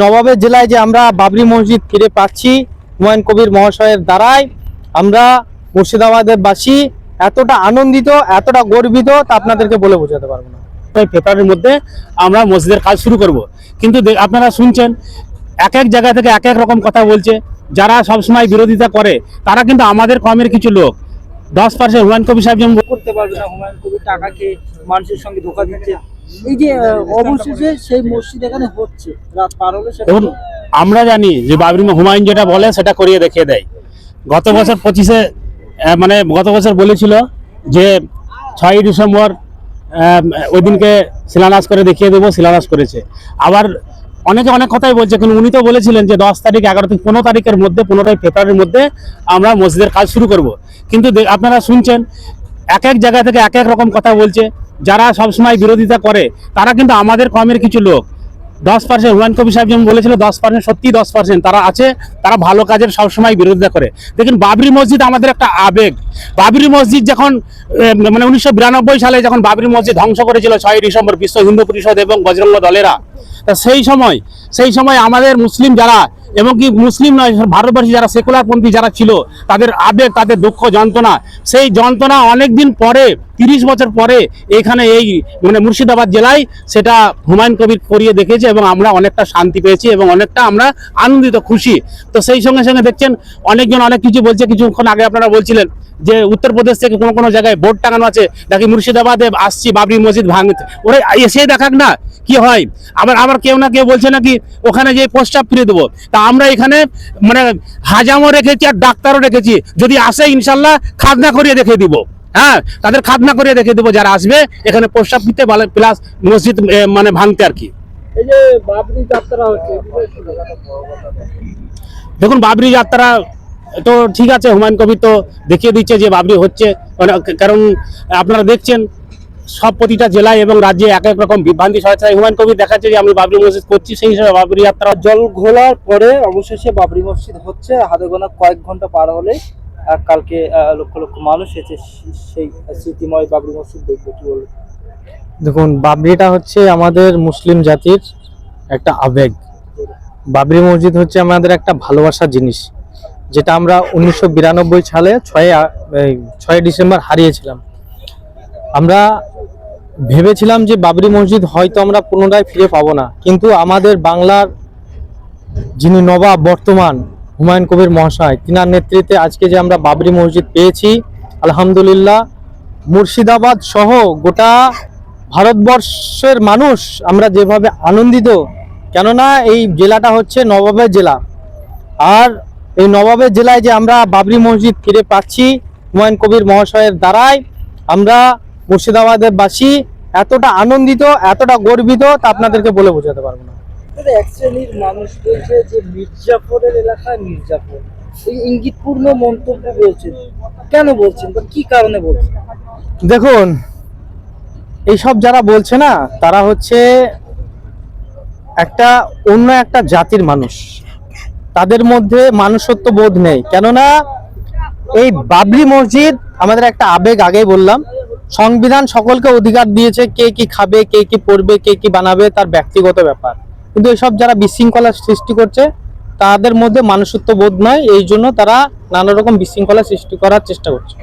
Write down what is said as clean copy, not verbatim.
নবাবের জেলায় যে আমরা বাবরি মসজিদ ফিরে পাচ্ছি হুমায়ুন কবির মহাশয়ের দ্বারাই আমরা মুর্শিদাবাদের বাসী এতটা আনন্দিত, এতটা গর্বিত তা আপনাদেরকে বলে বোঝাতে পারবো না। ফেব্রুয়ারির মধ্যে আমরা মসজিদের কাজ শুরু করব, কিন্তু আপনারা শুনছেন এক এক জায়গা থেকে এক এক রকম কথা বলছে। যারা সবসময় বিরোধিতা করে তারা কিন্তু আমাদের কমের কিছু লোক। 10% হুমায়ুন কবির সাহেব যেমন করতে পারবে না, হুমায়ুন কবির টাকাকে মানুষের সঙ্গে ধোঁকা দিচ্ছে। এই যে অবশেষে সেই মসজিদ এখানে হচ্ছে, রাত পার হলে সেটা দেখুন, আমরা জানি যে বাবরি হুমায়ুন যেটা বলে সেটা করিয়ে দেখিয়ে দেয়। গত বছর 25-এ গত বছর বলেছিল যে 6ই ডিসেম্বর ওই দিনকে শিলান্যাস করে দেখিয়ে দেবো, শিলান্যাস করেছে। আবার অনেকে অনেক কথাই বলছে, কিন্তু উনি তো বলেছিলেন যে 10 তারিখ 11 থেকে 15 তারিখের মধ্যে 15 ফেব্রুয়ারির মধ্যে আমরা মসজিদের কাজ শুরু করব। কিন্তু আপনারা শুনছেন এক এক জায়গা থেকে এক এক রকম কথা বলছে। যারা সবসময় বিরোধিতা করে তারা কিন্তু আমাদের কমের কিছু লোক। 10% হুমায়ুন কবির সাহেব যেমন বলেছিল 10%, সত্যি 10% তারা আছে, তারা ভালো কাজের সবসময় বিরোধিতা করে। দেখুন, বাবরি মসজিদ আমাদের একটা আবেগ। বাবরি মসজিদ যখন 1992 সালে যখন বাবরি মসজিদ ধ্বংস করেছিল 6ই ডিসেম্বর বিশ্ব হিন্দু পরিষদ এবং বজরঙ্গ দলেরা, তা সেই সময় আমাদের মুসলিম যারা, এবং কি মুসলিম নয় ভারতবর্ষে যারা সেকুলারপন্থী যারা ছিল, তাদের আবেগ, তাদের দুঃখ, যন্ত্রণা, সেই যন্ত্রণা অনেকদিন পরে 30 বছর পরে এখানে এই মুর্শিদাবাদ জেলায় সেটা হুমায়ুন কবির করিয়ে দেখেছে এবং আমরা অনেকটা শান্তি পেয়েছি এবং অনেকটা আমরা আনন্দিত, খুশি। তো সেই সঙ্গে সঙ্গে দেখছেন অনেকজন অনেক কিছু বলছে। কিছুক্ষণ আগে আপনারা বলছিলেন যে উত্তরপ্রদেশ থেকে কোনো জায়গায় বোর্ড টাঙানো আছে, নাকি মুর্শিদাবাদে আসছি বাবরি মসজিদ ভাঙতে, ওরা এসে দেখাক না কি হয়। আবার কেউ না কেউ বলছে নাকি ওখানে যে প্রস্তাব ফিরে দেবো। তা আমরা এখানে হাজামও রেখেছি আর ডাক্তারও রেখেছি, যদি আসে ইনশাল্লাহ খাজনা করিয়ে দেখে দিব। হ্যাঁ, তাদের খাজনা করিয়ে দেখে দেবো যারা আসবে এখানে প্রস্তাব দিতে, প্লাস মসজিদ ভাঙতে আর কি। এই যে বাবরি যাত্রা হচ্ছে, দেখুন, বাবরি যাত্রা তো ঠিক আছে, হুমায়ুন কবির তো দেখিয়ে দিচ্ছে যে বাবরি হচ্ছে। কারণ আপনারা দেখছেন সব প্রতিটা জেলায় এবং রাজ্যে এক এক রকম বিভ্রান্তি ছড়াচ্ছে। হুমায়ুন কবির দেখাচ্ছে যে আমি বাবরি মসজিদ করছি, সেই হিসাবে বাবরি যাত্রা। জল ঘোলার পরে অবশেষে বাবরি মসজিদ হচ্ছে। হাতে গোনা কয়েক ঘন্টা পার হলে কালকে লক্ষ লক্ষ মানুষ এসে সেই স্মৃতিময় বাবরি মসজিদ দেখবে। কি বলবো? দেখুন, বাবরিটা হচ্ছে আমাদের মুসলিম জাতির একটা আবেগ। বাবরি মসজিদ হচ্ছে আমাদের একটা ভালোবাসার জিনিস, যেটা আমরা 1992 সালে 6 ডিসেম্বর হারিয়েছিলাম। আমরা ভেবেছিলাম যে বাবরি মসজিদ হয়তো আমরা পুনরায় ফিরে পাবো না, কিন্তু আমাদের বাংলার যিনি নবাব বর্তমান হুমায়ুন কবির মহাশয়, তিনার নেতৃত্বে আজকে যে আমরা বাবরি মসজিদ পেয়েছি, আলহামদুলিল্লাহ, মুর্শিদাবাদ সহ গোটা ভারতবর্ষের মানুষ আমরা যেভাবে আনন্দিত, কেননা এই জেলাটা হচ্ছে নবাবের জেলা। আর এই নবাবের জেলায় যে আমরা বাবরি মসজিদ ফিরে পাচ্ছি হুমায়ুন কবির মহাশয়ের দ্বারাই আমরা মুর্শিদাবাদের বাসী এতটা আনন্দিত, এতটা গর্বিত তা আপনাদেরকে বলে বোঝাতে পারবো না। এক শ্রেণীর মানুষ বলছে যে মির্জাপুরের এলাকায় মির্জাপুর, এই ইঙ্গিতপূর্ণ মন্তব্য বলছেন। কেন বলছেন বা কি কারণে বলছেন? দেখুন, এইসব যারা বলছে না, তারা হচ্ছে অন্য একটা জাতির মানুষ। তাদের মধ্যে মানুষত্ব বোধ নেই। কেননা এই বাবরি মসজিদ আমাদের একটা আবেগ, আগেই বললাম। সংবিধান সকলকে অধিকার দিয়েছে, কে কি খাবে, কে কি পড়বে, কে কি বানাবে তার ব্যক্তিগত ব্যাপার। কিন্তু এসব যারা বিশৃঙ্খলা সৃষ্টি করছে তাদের মধ্যে মানুষত্ব বোধ নয়, এই জন্য তারা নানা রকম বিশৃঙ্খলা সৃষ্টি করার চেষ্টা করছে।